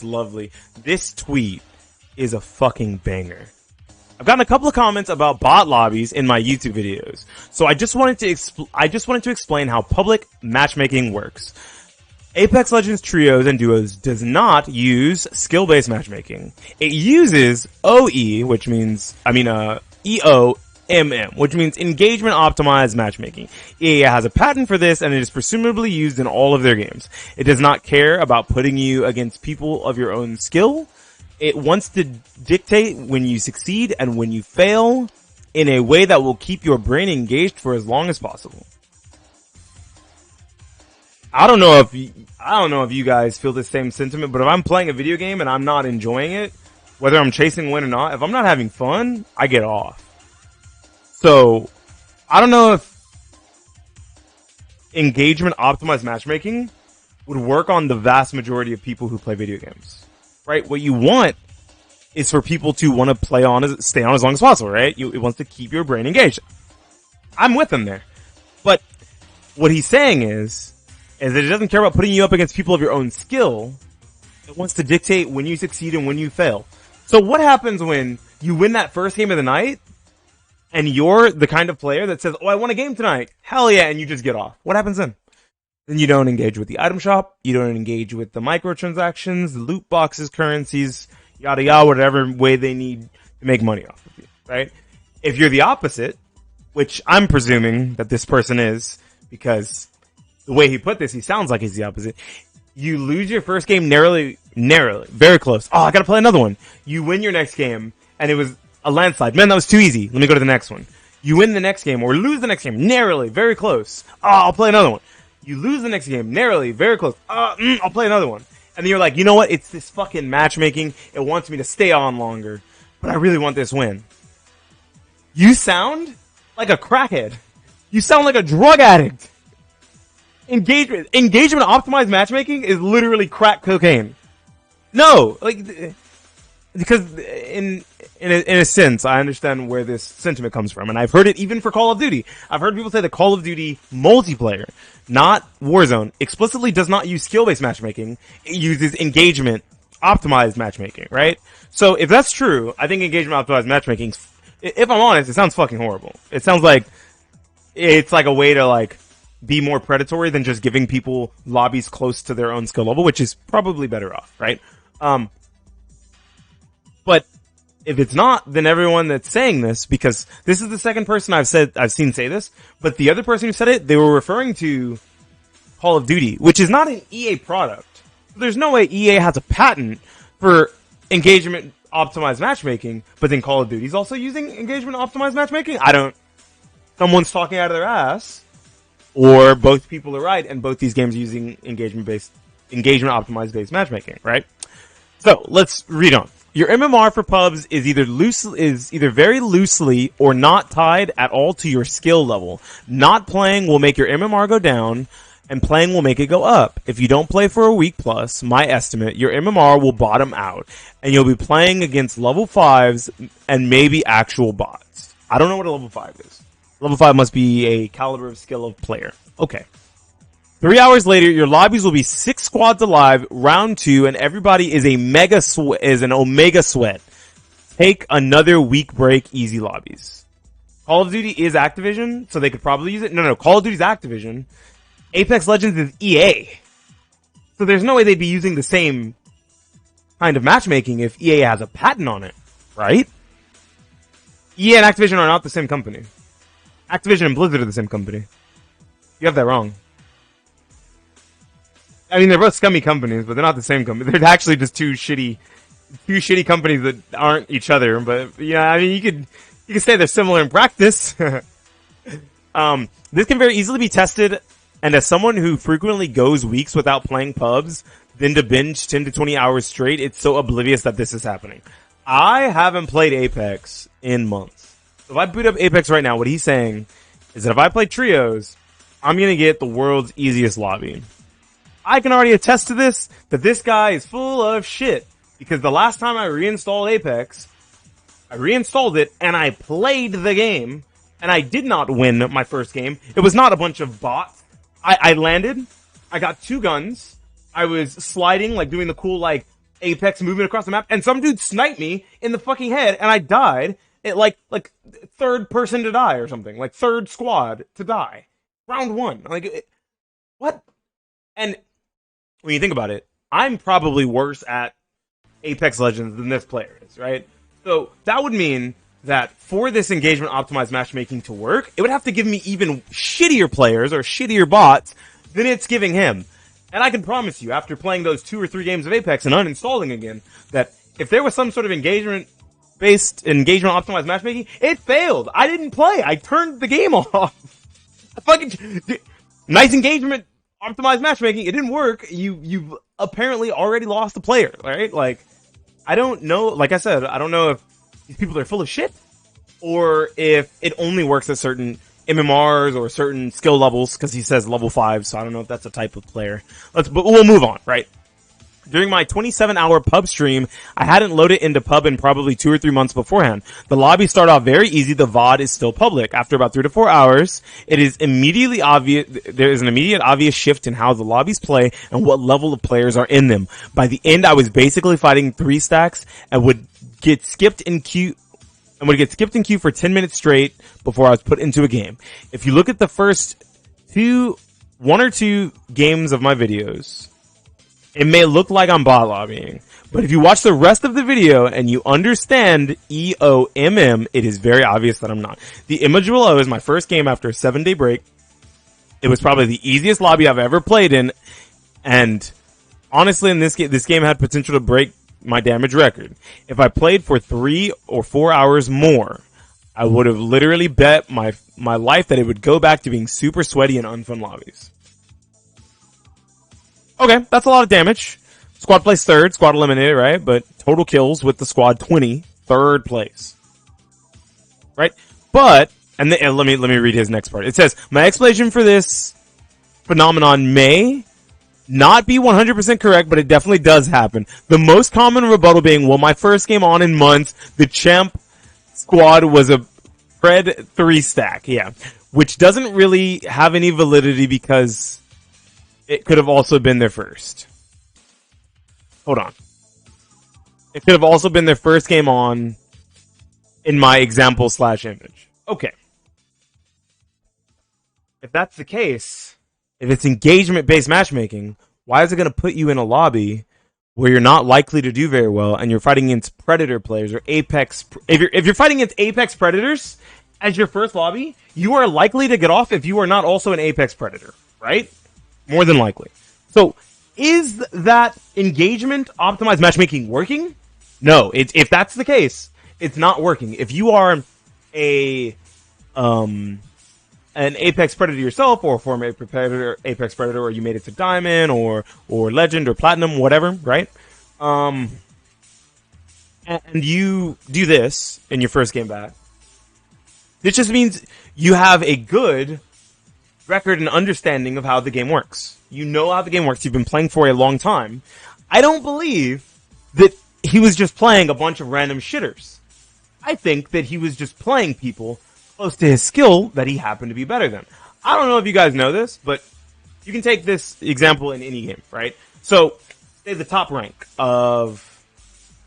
It's lovely. This tweet is a fucking banger. I've gotten a couple of comments about bot lobbies in my YouTube videos, so I just wanted to explain how public matchmaking works. Apex Legends Trios and Duos does not use skill-based matchmaking. It uses EOMM, which means engagement optimized matchmaking. EA has a patent for this, and it is presumably used in all of their games. It does not care about putting you against people of your own skill. It wants to dictate when you succeed and when you fail in a way that will keep your brain engaged for as long as possible. I don't know if you guys feel the same sentiment, but if I'm playing a video game and I'm not enjoying it, whether I'm chasing win or not, if I'm not having fun, I get off. So, I don't know if engagement optimized matchmaking would work on the vast majority of people who play video games. Right? What you want is for people to want to stay on as long as possible, right? It wants to keep your brain engaged. I'm with him there. But what he's saying is that it doesn't care about putting you up against people of your own skill. It wants to dictate when you succeed and when you fail. So what happens when you win that first game of the night and you're the kind of player that says, oh, I won a game tonight. Hell yeah. And you just get off. What happens then? Then you don't engage with the item shop. You don't engage with the microtransactions, the loot boxes, currencies, yada yada, whatever way they need to make money off of you, right? If you're the opposite, which I'm presuming that this person is, because the way he put this, he sounds like he's the opposite. You lose your first game narrowly, very close. Oh, I gotta play another one. You win your next game, and it was a landslide. Man, that was too easy. Let me go to the next one. You win the next game, or lose the next game, narrowly, very close. Oh, I'll play another one. You lose the next game, narrowly, very close. I'll play another one. And then you're like, you know what? It's this fucking matchmaking. It wants me to stay on longer. But I really want this win. You sound like a crackhead. You sound like a drug addict. Engagement optimized matchmaking is literally crack cocaine. No, because in a sense, I understand where this sentiment comes from, and I've heard it even for Call of Duty. I've heard people say that Call of Duty multiplayer, not Warzone, explicitly does not use skill-based matchmaking. It uses engagement optimized matchmaking, right? So if that's true, I think engagement optimized matchmaking, if I'm honest, it sounds fucking horrible. It sounds like it's like a way to be more predatory than just giving people lobbies close to their own skill level, which is probably better off, right? But if it's not, then everyone that's saying this, because this is the second person I've seen say this, but the other person who said it, they were referring to Call of Duty, which is not an EA product. There's no way EA has a patent for engagement optimized matchmaking, but then Call of Duty's also using engagement optimized matchmaking? Someone's talking out of their ass, or both people are right, and both these games are using engagement optimized based matchmaking, right? So let's read on. Your MMR for pubs is either very loosely or not tied at all to your skill level. Not playing will make your MMR go down, and playing will make it go up. If you don't play for a week plus, my estimate, your MMR will bottom out, and you'll be playing against level 5s and maybe actual bots. I don't know what a level 5 is. Level 5 must be a caliber of skill of player. Okay. 3 hours later, your lobbies will be 6 squads alive, round 2, and everybody is an omega sweat. Take another week break, easy lobbies. Call of Duty is Activision, so they could probably use it. No, Call of Duty's Activision. Apex Legends is EA. So there's no way they'd be using the same kind of matchmaking if EA has a patent on it, right? EA and Activision are not the same company. Activision and Blizzard are the same company. You have that wrong. I mean, they're both scummy companies, but they're not the same company. They're actually just two shitty companies that aren't each other. But yeah, I mean, you could say they're similar in practice. This can very easily be tested, and as someone who frequently goes weeks without playing pubs, then to binge 10 to 20 hours straight, it's so oblivious that this is happening. I haven't played Apex in months. If I boot up Apex right now, what he's saying is that if I play trios, I'm gonna get the world's easiest lobby. I can already attest to this, that this guy is full of shit. Because the last time I reinstalled Apex, I reinstalled it and I played the game, and I did not win my first game. It was not a bunch of bots. I landed, I got 2 guns, I was sliding, doing the cool, Apex movement across the map, and some dude sniped me in the fucking head, and I died. It like third person to die or something, like third squad to die, round one. Like what? And when you think about it, I'm probably worse at Apex Legends than this player is, right? So that would mean that for this engagement optimized matchmaking to work, it would have to give me even shittier players or shittier bots than it's giving him. And I can promise you, after playing those 2 or 3 games of Apex and uninstalling again, that if there was some sort of engagement-based, engagement-optimized matchmaking, it failed. I didn't play. I turned the game off. Nice engagement-optimized matchmaking. It didn't work. You've apparently already lost the player, right? Like, I don't know. Like I said, I don't know if these people are full of shit or if it only works at certain MMRs or certain skill levels, because he says level 5, so I don't know if that's a type of player. But we'll move on, right? During my 27-hour pub stream, I hadn't loaded into pub in probably 2 or 3 months beforehand. The lobby started off very easy. The VOD is still public. After about 3 to 4 hours, it is immediately obvious. There is an immediate obvious shift in how the lobbies play and what level of players are in them. By the end, I was basically fighting 3 stacks and would get skipped in queue for 10 minutes straight before I was put into a game. If you look at the first 1 or 2 games of my videos, it may look like I'm bot lobbying, but if you watch the rest of the video and you understand EOMM, it is very obvious that I'm not. The image below is my first game after a 7-day break. It was probably the easiest lobby I've ever played in, and honestly, in this game had potential to break my damage record. If I played for 3 or 4 hours more, I would have literally bet my life that it would go back to being super sweaty and unfun lobbies. Okay, that's a lot of damage. Squad placed 3rd, squad eliminated, right? But total kills with the squad 20, 3rd place. Right? But, and let me read his next part. It says, my explanation for this phenomenon may not be 100% correct, but it definitely does happen. The most common rebuttal being, well, my first game on in months, the champ squad was a Pred 3 stack. Yeah. Which doesn't really have any validity because it could have also been their first. Hold on. It could have also been their first game on in my example / image. Okay. If that's the case, if it's engagement-based matchmaking, why is it going to put you in a lobby where you're not likely to do very well and you're fighting against Predator players or Apex? If you're fighting against Apex Predators as your first lobby, you are likely to get off if you are not also an Apex Predator, right? More than likely. So, is that engagement optimized matchmaking working? No. If that's the case, it's not working. If you are an Apex Predator yourself, or a former Apex Predator, or you made it to Diamond, or Legend, or Platinum, whatever, right? And you do this in your first game back, this just means you have a good record and understanding of how the game works. You know how the game works. You've been playing for a long time. I don't believe that he was just playing a bunch of random shitters. I think that he was just playing people close to his skill that he happened to be better than. I don't know if you guys know this, but you can take this example in any game, right? So, say the top rank of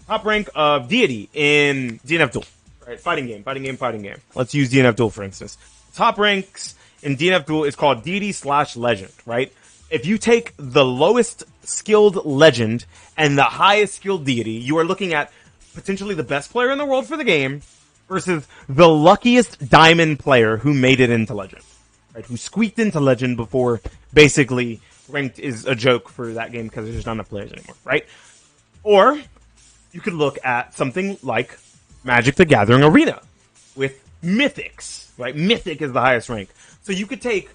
Deity in DNF Duel, right? Fighting game. Let's use DNF Duel for instance. Top ranks in DNF Duel is called Deity / Legend, right? If you take the lowest skilled Legend and the highest skilled Deity, you are looking at potentially the best player in the world for the game versus the luckiest Diamond player who made it into Legend, right? Who squeaked into Legend before basically ranked is a joke for that game because there's just not enough players anymore, right? Or you could look at something like Magic the Gathering Arena with Mythics, right? Mythic is the highest rank. So you could take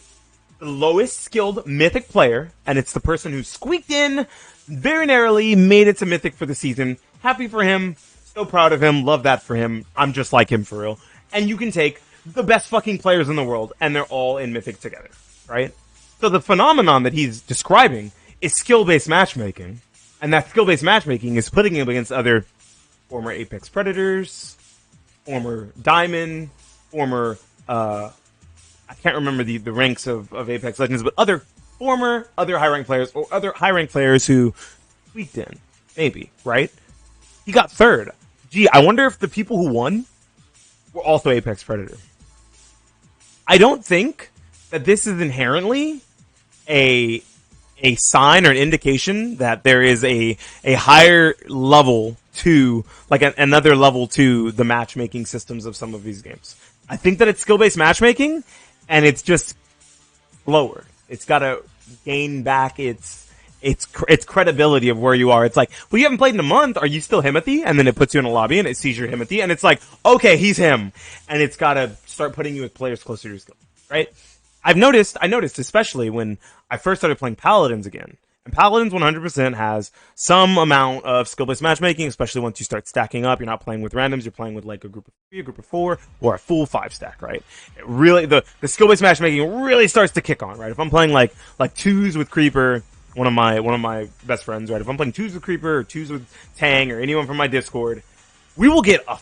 the lowest skilled Mythic player, and it's the person who squeaked in, very narrowly made it to Mythic for the season. Happy for him. So proud of him. Love that for him. I'm just like him for real. And you can take the best fucking players in the world, and they're all in Mythic together, right? So the phenomenon that he's describing is skill-based matchmaking, and that skill-based matchmaking is putting him against other former Apex Predators, former Diamond, former, I can't remember the ranks of Apex Legends, but other high-rank players, or other high-rank players who tweaked in. maybe, right? He got third. Gee, I wonder if the people who won were also Apex Predator. I don't think that this is inherently a sign or an indication that there is a higher level to, like another level to the matchmaking systems of some of these games. I think that it's skill-based matchmaking, and it's just lower. It's got to gain back its credibility of where you are. It's like, well, you haven't played in a month. Are you still Himothy? And then it puts you in a lobby and it sees your Himothy, and it's like, okay, he's him. And it's got to start putting you with players closer to your skill, right? I noticed, especially when I first started playing Paladins again. And Paladins 100% has some amount of skill-based matchmaking, especially once you start stacking up. You're not playing with randoms, you're playing with like a group of 3, a group of 4, or a full 5 stack, right? It really, the skill-based matchmaking really starts to kick on, right? If I'm playing like 2s with Creeper, one of my best friends, right? If I'm playing 2s with Creeper, or 2s with Tang, or anyone from my Discord, we will get a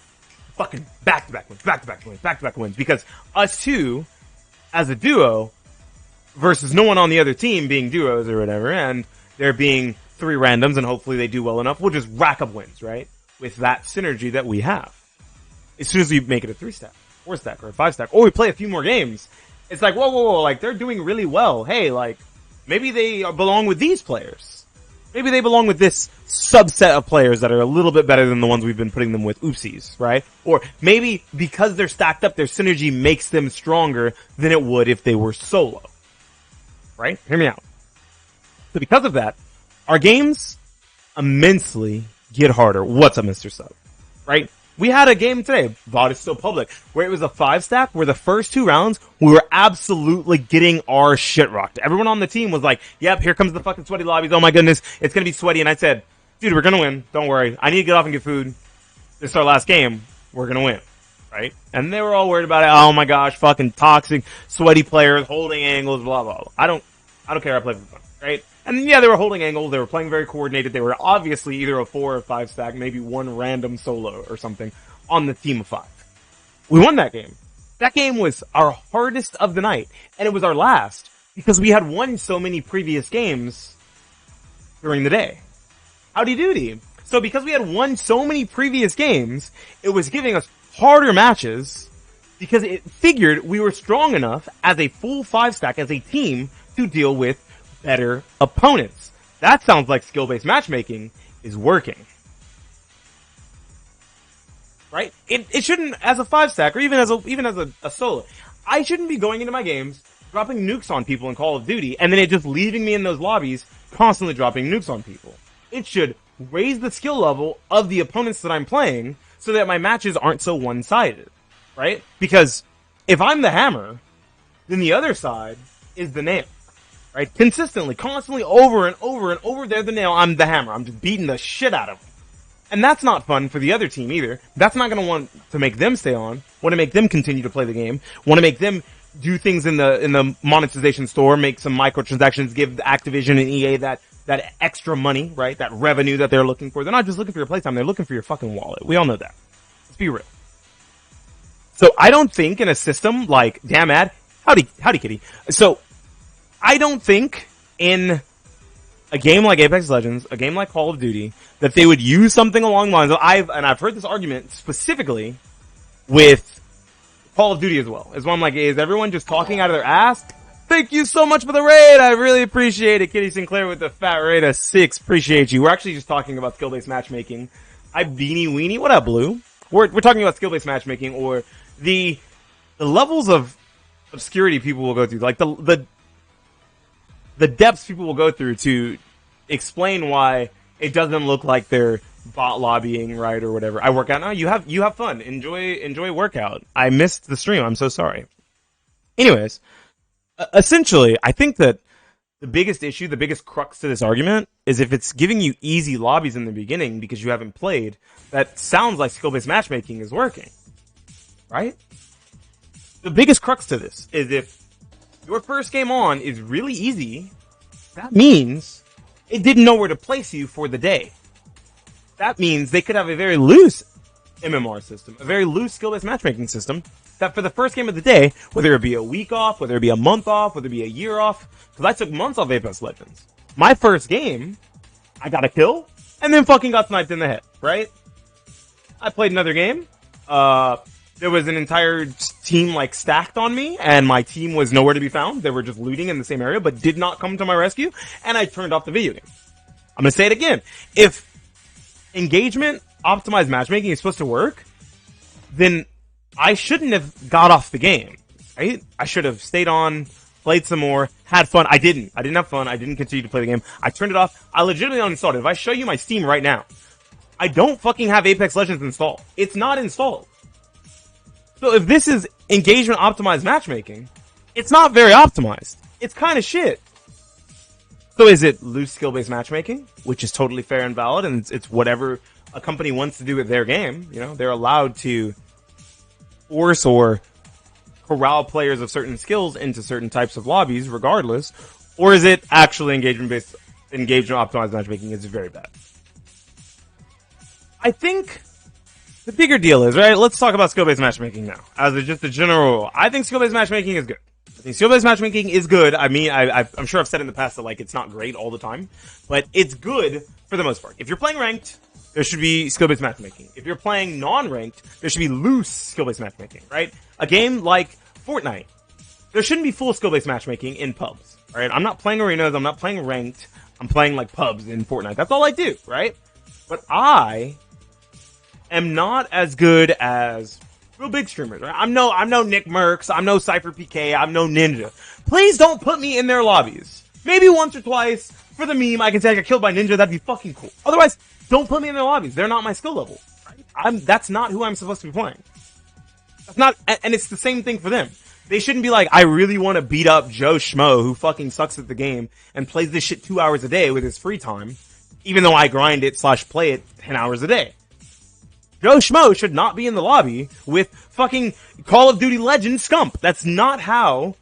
fucking back-to-back wins, because us two, as a duo, versus no one on the other team being duos or whatever, and there being 3 randoms, and hopefully they do well enough, we'll just rack up wins, right? With that synergy that we have. As soon as we make it a 3 stack, 4 stack, or a 5 stack, or we play a few more games, it's like, whoa, like, they're doing really well. Hey, like, maybe they belong with these players. Maybe they belong with this subset of players that are a little bit better than the ones we've been putting them with. Oopsies, right? Or maybe because they're stacked up, their synergy makes them stronger than it would if they were solo. Right? Hear me out. So because of that, our games immensely get harder. What's up, Mr. Sub? Right? We had a game today, VOD is still public, where it was a 5 stack, where the first 2 rounds, we were absolutely getting our shit rocked. Everyone on the team was like, yep, here comes the fucking sweaty lobbies, oh my goodness, it's gonna be sweaty, and I said, dude, we're gonna win, don't worry, I need to get off and get food, this is our last game, we're gonna win, right? And they were all worried about it, oh my gosh, fucking toxic, sweaty players, holding angles, blah, blah, blah. I don't care, I play for fun, right? And yeah, they were holding angles, they were playing very coordinated, they were obviously either a 4 or 5 stack, maybe one random solo or something on the team of 5. We won that game. That game was our hardest of the night, and it was our last, because we had won so many previous games during the day. Howdy doody. So because we had won so many previous games, it was giving us harder matches, because it figured we were strong enough as a full 5 stack, as a team, to deal with better opponents. That sounds like skill-based matchmaking is working. Right? It shouldn't, as a 5 stack, or even as a solo, I shouldn't be going into my games, dropping nukes on people in Call of Duty, and then it just leaving me in those lobbies, constantly dropping nukes on people. It should raise the skill level of the opponents that I'm playing, so that my matches aren't so one-sided. Right? Because if I'm the hammer, then the other side is the nail. Right? Consistently, constantly, over and over and over, they're the nail, I'm the hammer. I'm just beating the shit out of them. And that's not fun for the other team either. That's not going to want to make them stay on, want to make them continue to play the game, want to make them do things in the monetization store, make some microtransactions, give Activision and EA that extra money, right? That revenue that they're looking for. They're not just looking for your playtime, they're looking for your fucking wallet. We all know that. Let's be real. So I don't think in a system like, damn ad, howdy kitty. So I don't think in a game like Apex Legends, a game like Call of Duty, that they would use something along the lines of, I've heard this argument specifically with Call of Duty as well. As well, I'm like, is everyone just talking out of their ass? Thank you so much for the raid, I really appreciate it. Kitty Sinclair with the fat raid of 6, appreciate you. We're actually just talking about skill-based matchmaking. I beanie weenie, what up, Blue? We're talking about skill-based matchmaking, or the levels of obscurity people will go through, like the depths people will go through to explain why it doesn't look like they're bot lobbying, right, or whatever. I work out. No, you have fun. Enjoy workout. I missed the stream. I'm so sorry. Anyways, essentially, I think that the biggest issue, the biggest crux to this argument is if it's giving you easy lobbies in the beginning because you haven't played, that sounds like skill-based matchmaking is working, right? The biggest crux to this is if your first game on is really easy, that means it didn't know where to place you for the day. That means they could have a very loose MMR system, a very loose skill-based matchmaking system, that for the first game of the day, whether it be a week off, whether it be a month off, whether it be a year off, because I took months off Apex Legends. My first game, I got a kill, and then fucking got sniped in the head, right? I played another game. There was an entire team like stacked on me, and my team was nowhere to be found. They were just looting in the same area, but did not come to my rescue, and I turned off the video game. I'm gonna say it again. If engagement optimized matchmaking is supposed to work, then I shouldn't have got off the game, right? I should have stayed on, played some more, had fun. I didn't have fun. I didn't continue to play the game. I turned it off. I legitimately uninstalled it. If I show you my Steam right now, I don't fucking have Apex Legends installed. It's not installed. So if this is engagement optimized matchmaking, it's not very optimized. It's kind of shit. So is it loose skill-based matchmaking, which is totally fair and valid, and it's whatever a company wants to do with their game. You know, they're allowed to force or corral players of certain skills into certain types of lobbies regardless. Or is it actually engagement optimized matchmaking is very bad? I think the bigger deal is, right, let's talk about skill-based matchmaking now. As just a general rule, I think skill-based matchmaking is good. I think skill-based matchmaking is good. I mean, I'm sure I've said in the past that, like, it's not great all the time, but it's good for the most part. If you're playing ranked, there should be skill-based matchmaking. If you're playing non-ranked, there should be loose skill-based matchmaking, right? A game like Fortnite, there shouldn't be full skill-based matchmaking in pubs, right? I'm not playing arenas, I'm not playing ranked, I'm playing, like, pubs in Fortnite. That's all I do, right? But I am not as good as real big streamers, right? I'm no Nick Mercs, I'm no Cypher PK, I'm no Ninja. Please don't put me in their lobbies. Maybe once or twice for the meme, I can say I got killed by Ninja, that'd be fucking cool. Otherwise, don't put me in their lobbies. They're not my skill level. Right? That's not who I'm supposed to be playing. That's not, and it's the same thing for them. They shouldn't be like, I really want to beat up Joe Schmo who fucking sucks at the game and plays this shit 2 hours a day with his free time, even though I grind it / play it 10 hours a day. Joe Schmo should not be in the lobby with fucking Call of Duty Legend scump. That's not how,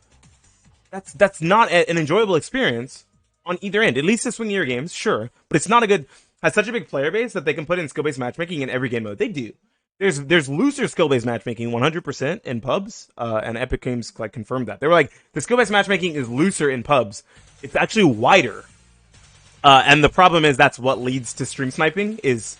that's not an enjoyable experience on either end. At least the swing year games, sure, but it's not a good, has such a big player base that they can put in skill-based matchmaking in every game mode. They do. There's looser skill-based matchmaking 100% in pubs, and Epic Games like confirmed that. They were like, the skill-based matchmaking is looser in pubs. It's actually wider. And the problem is that's what leads to stream sniping is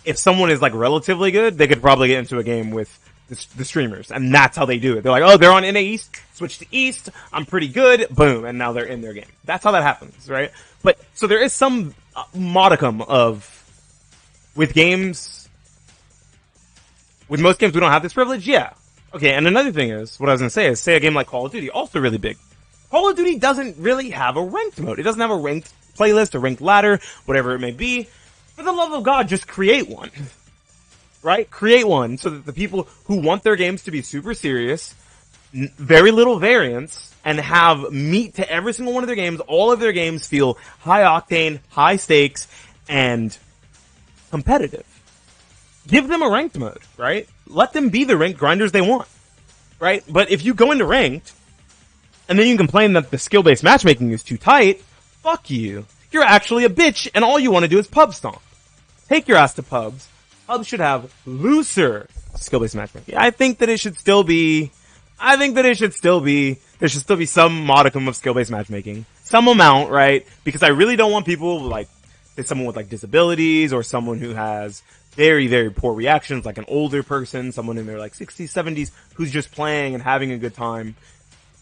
if someone is like relatively good, they could probably get into a game with the streamers, and that's how they do it. They're like, oh, they're on NA East, switch to East, I'm pretty good, boom, and now they're in their game. That's how that happens, right? But, so there is some modicum of, with most games we don't have this privilege, yeah. Okay, and another thing is, what I was gonna say is, say a game like Call of Duty, also really big. Call of Duty doesn't really have a ranked mode. It doesn't have a ranked playlist, a ranked ladder, whatever it may be. For the love of God, just create one. Right? Create one so that the people who want their games to be super serious, very little variance, and have meat to every single one of their games, all of their games feel high octane, high stakes, and competitive. Give them a ranked mode, right? Let them be the ranked grinders they want, right? But if you go into ranked, and then you complain that the skill-based matchmaking is too tight, fuck you. You're actually a bitch, and all you want to do is pub stomp. Take your ass to pubs. Pubs should have looser skill-based matchmaking. I think that it should still be, there should still be some modicum of skill-based matchmaking. Some amount, right? Because I really don't want people like, someone with like disabilities, or someone who has very, very poor reactions, like an older person, someone in their like 60s, 70s, who's just playing and having a good time.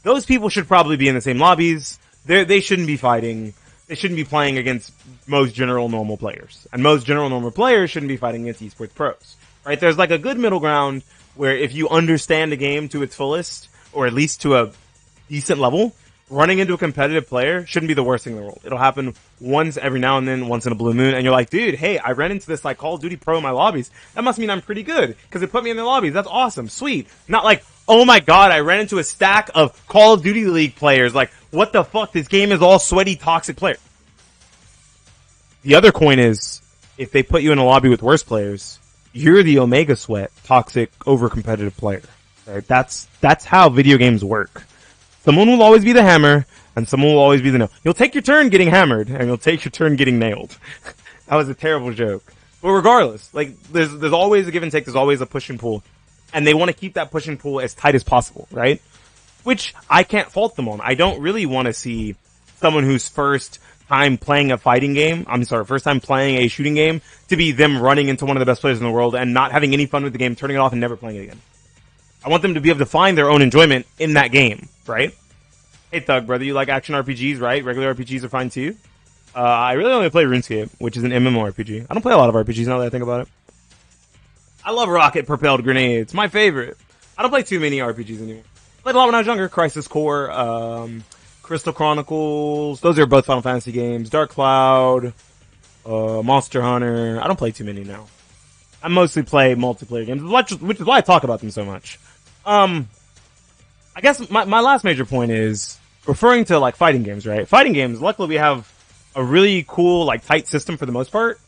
Those people should probably be in the same lobbies. They shouldn't be fighting. They shouldn't be playing against most general normal players. And most general normal players shouldn't be fighting against esports pros. Right? There's like a good middle ground where if you understand a game to its fullest, or at least to a decent level, running into a competitive player shouldn't be the worst thing in the world. It'll happen once every now and then, once in a blue moon, and you're like, dude, hey, I ran into this like Call of Duty pro in my lobbies. That must mean I'm pretty good, because it put me in the lobbies. That's awesome. Sweet. Not like, oh my god, I ran into a stack of Call of Duty League players. Like, what the fuck? This game is all sweaty, toxic players. The other coin is, if they put you in a lobby with worse players, you're the Omega Sweat, toxic, over-competitive player. Right? That's how video games work. Someone will always be the hammer, and someone will always be the nail. You'll take your turn getting hammered, and you'll take your turn getting nailed. That was a terrible joke. But regardless, like, there's always a give and take, there's always a push and pull. And they want to keep that push and pull as tight as possible, right? Which I can't fault them on. I don't really want to see someone who's first time playing a fighting game, first time playing a shooting game, to be them running into one of the best players in the world and not having any fun with the game, turning it off and never playing it again. I want them to be able to find their own enjoyment in that game, right? Hey Thug, brother, you like action RPGs, right? Regular RPGs are fine too. I really only play RuneScape, which is an MMORPG. I don't play a lot of RPGs now that I think about it. I love rocket-propelled grenades. My favorite. I don't play too many RPGs anymore. I played a lot when I was younger. Crisis Core, Crystal Chronicles. Those are both Final Fantasy games. Dark Cloud, Monster Hunter. I don't play too many now. I mostly play multiplayer games, which is why I talk about them so much. I guess my last major point is referring to like fighting games, right? Fighting games, luckily we have a really cool, like, tight system for the most part,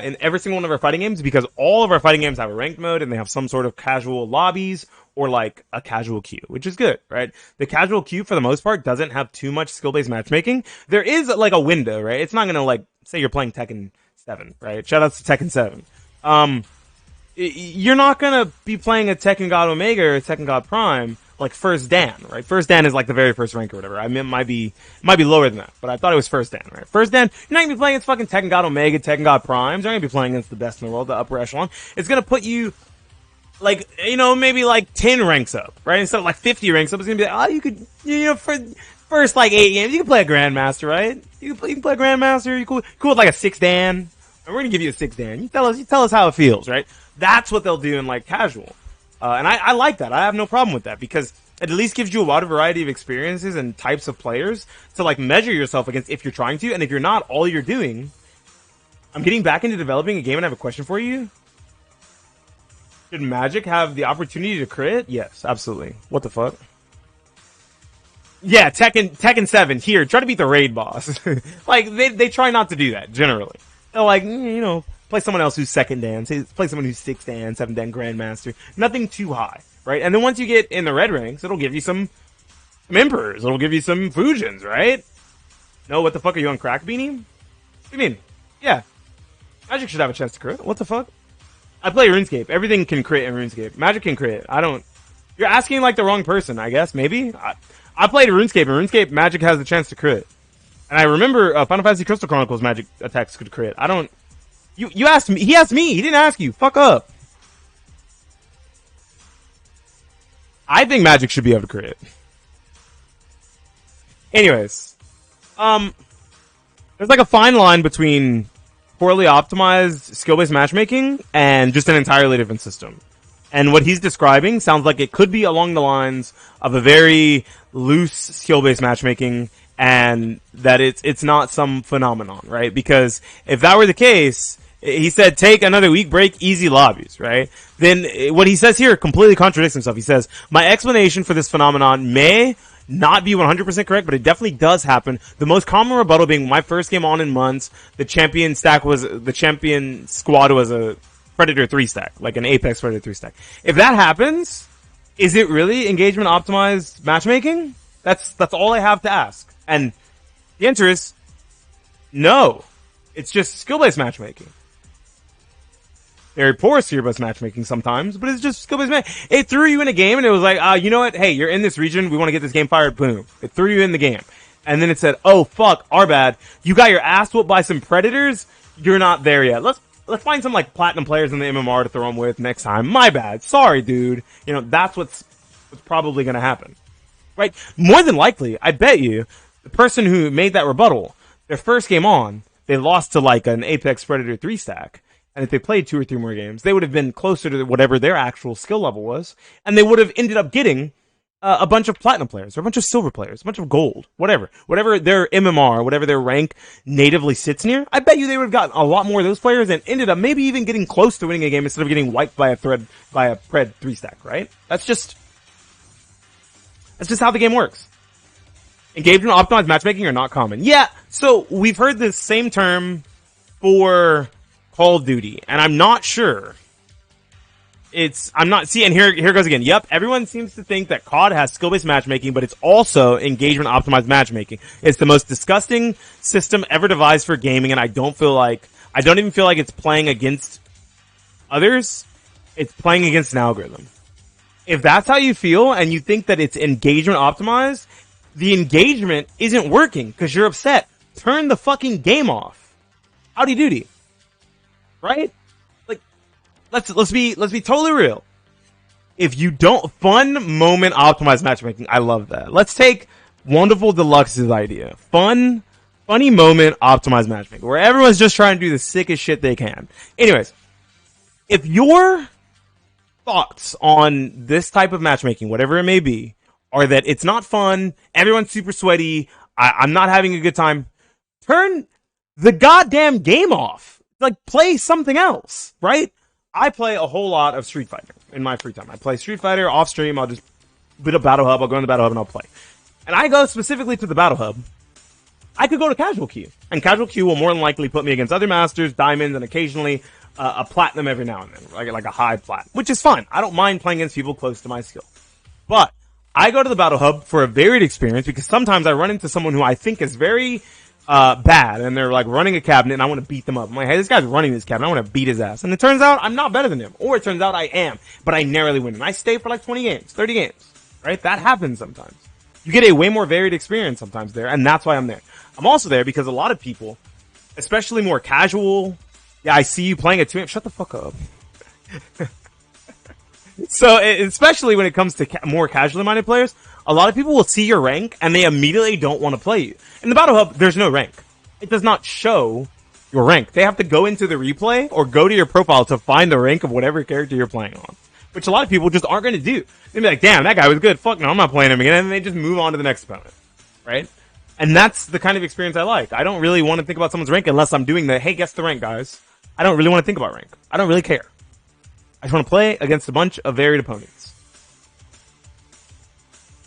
in every single one of our fighting games, because all of our fighting games have a ranked mode and they have some sort of casual lobbies or like a casual queue, which is good, right? The casual queue for the most part doesn't have too much skill-based matchmaking. There is like a window, right? It's not gonna like, say you're playing Tekken 7, right? Shout outs to Tekken 7. You're not gonna be playing a Tekken God Omega or a Tekken God Prime like first Dan, right? First Dan is like the very first rank or whatever. I mean, it might be lower than that, but I thought it was first Dan, right? First Dan, you're not gonna be playing against fucking Tekken God Omega, Tekken God Primes. You're not gonna be playing against the best in the world, the upper echelon. It's gonna put you, like, you know, maybe like 10 ranks up, right? Instead of like 50 ranks up, it's gonna be like, oh, you could, you know, for first like 8 games, you can play a Grandmaster, right? You can play a Grandmaster, you cool with like a 6 Dan. And we're gonna give you a 6 Dan. You tell us how it feels, right? That's what they'll do in like casual. And I like that. I have no problem with that because it at least gives you a wider variety of experiences and types of players to like measure yourself against if you're trying to. And if you're not, all you're doing, I'm getting back into developing a game and I have a question for you. Should Magic have the opportunity to crit? Yes, absolutely. What the fuck? Yeah, Tekken 7, here, try to beat the raid boss. Like, they try not to do that, generally. They're like, you know, play someone else who's 2nd Dan, play someone who's 6th Dan, 7th Dan Grandmaster. Nothing too high, right? And then once you get in the red ranks, it'll give you some Emperors, it'll give you some Fujins, right? No, what the fuck, are you on crack, Beanie? What do you mean? Yeah. Magic should have a chance to crit. What the fuck? I play RuneScape. Everything can crit in RuneScape. Magic can crit. You're asking like the wrong person, I guess, maybe? I played RuneScape, and RuneScape Magic has the chance to crit. And I remember Final Fantasy Crystal Chronicles Magic attacks could crit. You asked me. He asked me. He didn't ask you. Fuck up. I think Magic should be able to crit. Anyways. There's like a fine line between poorly optimized skill-based matchmaking and just an entirely different system. And what he's describing sounds like it could be along the lines of a very loose skill-based matchmaking, and that it's not some phenomenon, right? Because if that were the case, he said take another week break, easy lobbies, right? Then what he says here completely contradicts himself. He says, my explanation for this phenomenon may not be 100% correct, but it definitely does happen. The most common rebuttal being my first game on in months, the champion squad was a Predator 3 stack, like an Apex Predator 3 stack. If that happens, is it really engagement optimized matchmaking? That's all I have to ask. And the answer is no. It's just skill-based matchmaking. Very poor skill-based matchmaking sometimes, but it's just skill-based matchmaking. It threw you in a game and it was like, you know what? Hey, you're in this region. We want to get this game fired. Boom. It threw you in the game. And then it said, oh fuck, our bad. You got your ass whooped by some predators. You're not there yet. Let's find some like platinum players in the MMR to throw them with next time. My bad. Sorry, dude. You know, that's what's probably going to happen. Right? More than likely, I bet you, the person who made that rebuttal, their first game on, they lost to like an Apex Predator 3 stack. And if they played 2 or 3 more games, they would have been closer to whatever their actual skill level was. And they would have ended up getting a bunch of platinum players, or a bunch of silver players, a bunch of gold, whatever their MMR, whatever their rank natively sits near. I bet you they would have gotten a lot more of those players and ended up maybe even getting close to winning a game instead of getting wiped by a Pred 3 stack, right? That's just how the game works. Engagement optimized matchmaking are not common. Yeah, so we've heard this same term for Call of Duty, and I'm not sure. And here goes again. Yep, everyone seems to think that COD has skill-based matchmaking, but it's also engagement optimized matchmaking. It's the most disgusting system ever devised for gaming, and I don't even feel like it's playing against others. It's playing against an algorithm. If that's how you feel, and you think that it's engagement optimized, the engagement isn't working, because you're upset. turn the fucking game off. Howdy doody. Right? Like, let's be totally real. If you don't, fun moment optimized matchmaking, I love that. Let's take Wonderful Deluxe's idea. Funny moment optimized matchmaking, where everyone's just trying to do the sickest shit they can. Anyways, if your thoughts on this type of matchmaking, whatever it may be, are that it's not fun, everyone's super sweaty, I'm not having a good time, turn the goddamn game off. Like, play something else, right? I play a whole lot of Street Fighter in my free time. I play Street Fighter off stream. I'll just bit a Battle Hub. I'll go in the Battle Hub and I'll play. And I go specifically to the Battle Hub. I could go to Casual Queue, and Casual Queue will more than likely put me against other Masters, Diamonds, and occasionally a Platinum every now and then, like a high Plat, which is fine. I don't mind playing against people close to my skill. But I go to the Battle Hub for a varied experience because sometimes I run into someone who I think is very bad, and they're like running a cabinet, and I want to beat them up. I'm like, hey, this guy's running this cabinet. I want to beat his ass. And it turns out I'm not better than him, or it turns out I am, but I narrowly win. And I stay for like 20 games, 30 games, right? That happens sometimes. You get a way more varied experience sometimes there, and that's why I'm there. I'm also there because a lot of people, especially more casual, yeah, I see you playing at 2 a.m. Shut the fuck up. So, especially when it comes to more casually minded players, a lot of people will see your rank and they immediately don't want to play you. In the Battle Hub, there's no rank. It does not show your rank. They have to go into the replay or go to your profile to find the rank of whatever character you're playing on, which a lot of people just aren't going to do. They'll be like, damn, that guy was good. Fuck no, I'm not playing him again. And they just move on to the next opponent, right? And that's the kind of experience I like. I don't really want to think about someone's rank unless I'm doing the, hey, guess the rank, guys. I don't really want to think about rank. I don't really care. I just want to play against a bunch of varied opponents.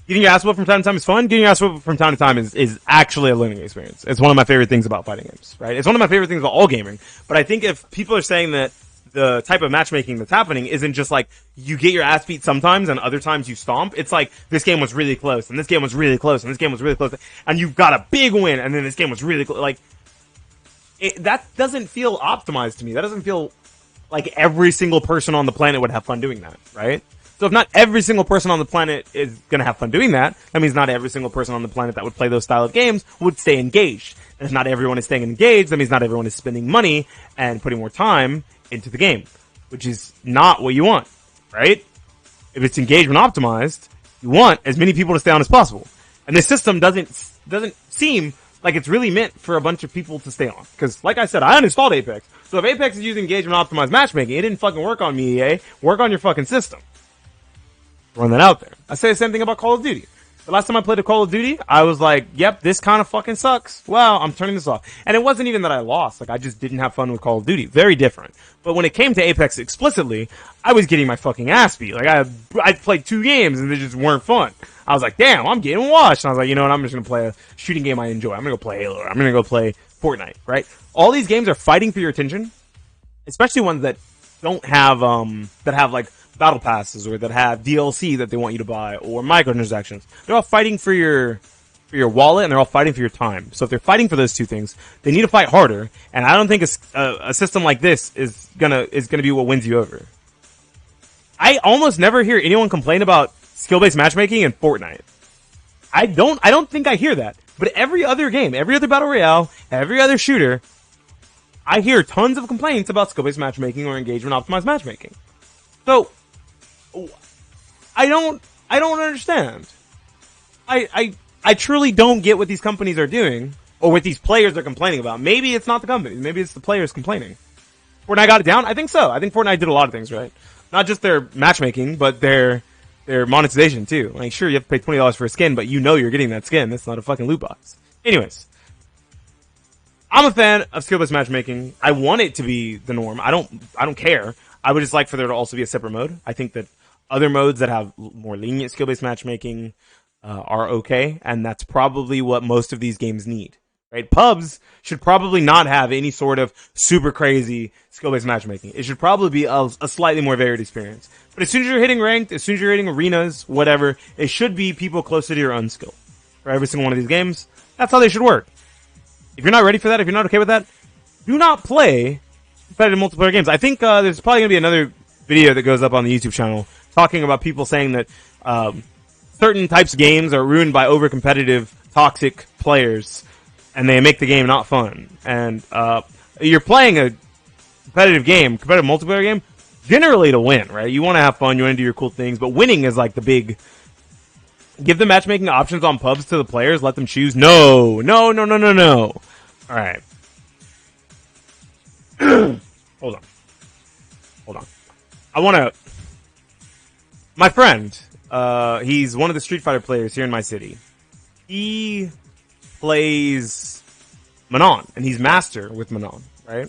Getting your ass whooped from time to time is fun. Getting your ass whooped from time to time is actually a learning experience. It's one of my favorite things about fighting games, right? It's one of my favorite things about all gaming. But I think if people are saying that the type of matchmaking that's happening isn't just like you get your ass beat sometimes and other times you stomp, it's like this game was really close and this game was really close and this game was really close and you got a big win and then this game was really close. Like, that doesn't feel optimized to me. That doesn't feel like every single person on the planet would have fun doing that, right? So if not every single person on the planet is going to have fun doing that, that means not every single person on the planet that would play those style of games would stay engaged. And if not everyone is staying engaged, that means not everyone is spending money and putting more time into the game, which is not what you want, right? If it's engagement optimized, you want as many people to stay on as possible. And this system doesn't seem like it's really meant for a bunch of people to stay on. Because, like I said, I uninstalled Apex. So if Apex is using engagement optimized matchmaking, it didn't fucking work on me, EA. Work on your fucking system. Run that out there. I say the same thing about Call of Duty. The last time I played a Call of Duty, I was like, yep, this kind of fucking sucks. Wow, I'm turning this off. And it wasn't even that I lost. Like, I just didn't have fun with Call of Duty. Very different. But when it came to Apex explicitly, I was getting my fucking ass beat. Like, I played 2 games and they just weren't fun. I was like, damn, I'm getting washed. And I was like, you know what, I'm just gonna play a shooting game I enjoy. I'm gonna go play Halo. I'm gonna go play Fortnite, right? All these games are fighting for your attention. Especially ones that don't have, that have like, battle passes or that have DLC that they want you to buy or microtransactions. They're all fighting for your wallet and they're all fighting for your time. So if they're fighting for those two things, they need to fight harder. And I don't think a system like this is gonna be what wins you over. I almost never hear anyone complain about skill-based matchmaking in Fortnite. I don't think I hear that. But every other game, every other battle royale, every other shooter, I hear tons of complaints about skill-based matchmaking or engagement optimized matchmaking. So I don't understand. I truly don't get what these companies are doing or what these players are complaining about. Maybe it's not the companies. Maybe it's the players complaining. Fortnite got it down? I think so. I think Fortnite did a lot of things right. Not just their matchmaking, but their monetization too. Like, sure, you have to pay $20 for a skin, but you know you're getting that skin. That's not a fucking loot box. Anyways, I'm a fan of skill-based matchmaking. I want it to be the norm. I don't care. I would just like for there to also be a separate mode. I think that other modes that have more lenient skill-based matchmaking are okay, and that's probably what most of these games need. Right? Pubs should probably not have any sort of super crazy skill-based matchmaking. It should probably be a slightly more varied experience. But as soon as you're hitting ranked, as soon as you're hitting arenas, whatever, it should be people closer to your own skill. For every single one of these games, that's how they should work. If you're not ready for that, if you're not okay with that, do not play competitive multiplayer games. I think there's probably going to be another video that goes up on the YouTube channel talking about people saying that certain types of games are ruined by over-competitive, toxic players. and they make the game not fun. And you're playing a competitive multiplayer game, generally to win, right? You want to have fun, you want to do your cool things, but winning is like the big. Give the matchmaking options on pubs to the players, let them choose. No. All right. Hold on. I want to. My friend, he's one of the Street Fighter players here in my city. He plays Manon, and he's master with Manon, right?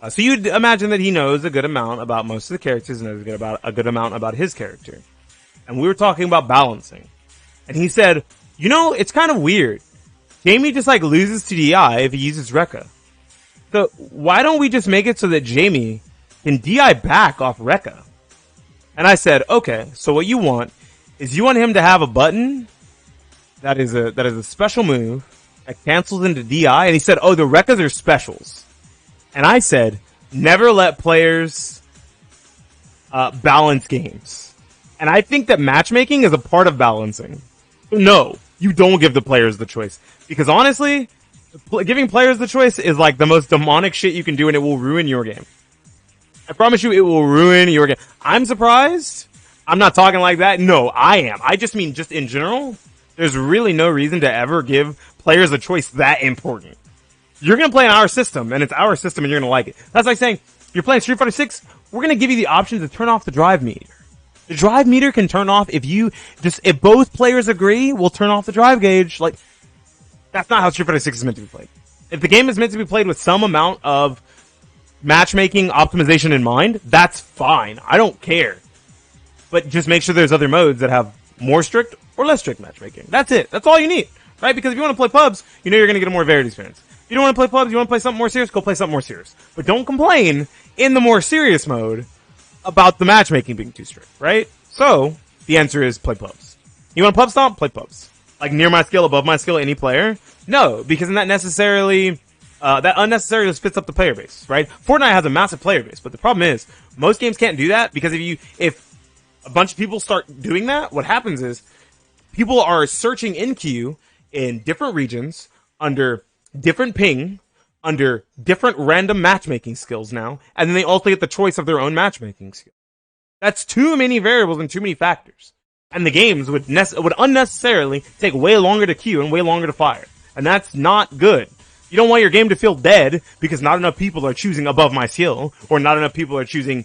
So you'd imagine that he knows a good amount about most of the characters and knows a good amount about his character. And we were talking about balancing. And he said, it's kind of weird. Jamie just like loses to DI if he uses Rekka. So why don't we just make it so that Jamie can DI back off Rekka? And I said, okay, so what you want is you want him to have a button that is a special move that cancels into DI. And he said, oh, the Rekkas are specials. And I said, never let players balance games. And I think that matchmaking is a part of balancing. No, you don't give the players the choice. Because honestly, giving players the choice is like the most demonic shit you can do, and it will ruin your game. I promise you, it will ruin your game. I'm surprised. I'm not talking like that. No, I am. I just mean just in general, there's really no reason to ever give players a choice that important. You're going to play in our system, and it's our system, and you're going to like it. That's like saying, you're playing Street Fighter 6, we're going to give you the option to turn off the drive meter. The drive meter can turn off if both players agree, we'll turn off the drive gauge. Like, that's not how Street Fighter 6 is meant to be played. If the game is meant to be played with some amount of matchmaking optimization in mind, that's fine. I don't care. But just make sure there's other modes that have more strict or less strict matchmaking. That's it. That's all you need, right? Because if you want to play pubs, you're going to get a more varied experience. If you don't want to play pubs, you want to play something more serious, go play something more serious. But don't complain in the more serious mode about the matchmaking being too strict, right? So, the answer is play pubs. You want pub stomp? Play pubs. Like near my skill, above my skill, any player? No, because that unnecessarily splits up the player base, right? Fortnite has a massive player base, but the problem is, most games can't do that, because if a bunch of people start doing that, what happens is, people are searching in queue in different regions, under different ping, under different random matchmaking skills now, and then they also get the choice of their own matchmaking skill. That's too many variables and too many factors. And the games would unnecessarily take way longer to queue and way longer to fire. And that's not good. You don't want your game to feel dead because not enough people are choosing above my skill, or not enough people are choosing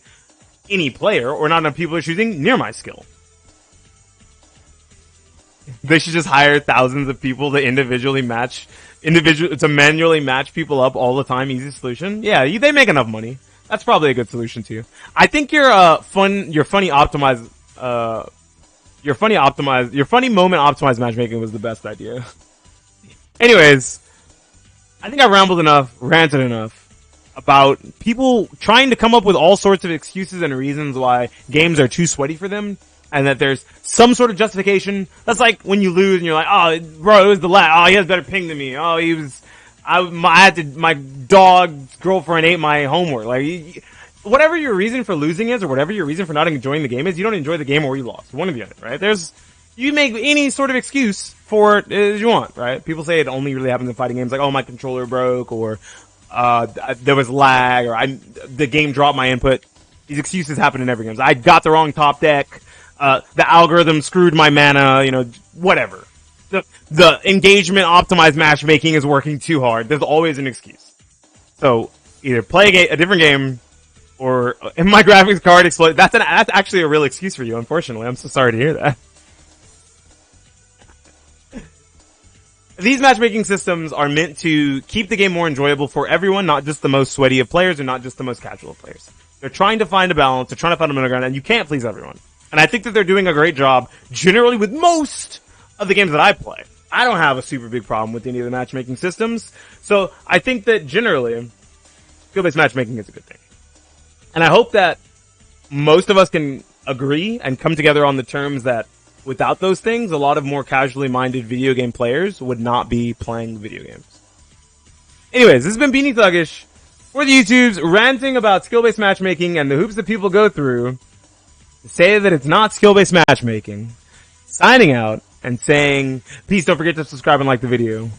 any player, or not enough people are choosing near my skill. They should just hire thousands of people to manually match people up all the time. Easy solution. Yeah, they make enough money. That's probably a good solution too. I think your funny moment optimized matchmaking was the best idea. Anyways, I think I rambled enough, ranted enough about people trying to come up with all sorts of excuses and reasons why games are too sweaty for them, and that there's some sort of justification. That's like when you lose and you're like, oh, bro, it was the lag. Oh, he has better ping than me. Oh, my dog's girlfriend ate my homework. Like, whatever your reason for losing is, or whatever your reason for not enjoying the game is, you don't enjoy the game or you lost. One or the other, right? You make any sort of excuse for it as you want, right? People say it only really happens in fighting games, like, oh, my controller broke, or, there was lag, or the game dropped my input. These excuses happen in every game. I got the wrong top deck. The algorithm screwed my mana, whatever. The engagement optimized matchmaking is working too hard. There's always an excuse. So, either play a different game, or if my graphics card exploded. That's actually a real excuse for you, unfortunately. I'm so sorry to hear that. These matchmaking systems are meant to keep the game more enjoyable for everyone, not just the most sweaty of players, and not just the most casual of players. They're trying to find a balance, they're trying to find a middle ground, and you can't please everyone. And I think that they're doing a great job, generally, with most of the games that I play. I don't have a super big problem with any of the matchmaking systems, so I think that generally, skill-based matchmaking is a good thing. And I hope that most of us can agree and come together on the terms that without those things, a lot of more casually minded video game players would not be playing video games. Anyways, this has been Beanie Thuggish for the YouTubes, ranting about skill-based matchmaking and the hoops that people go through to say that it's not skill-based matchmaking. Signing out and saying, peace, don't forget to subscribe and like the video.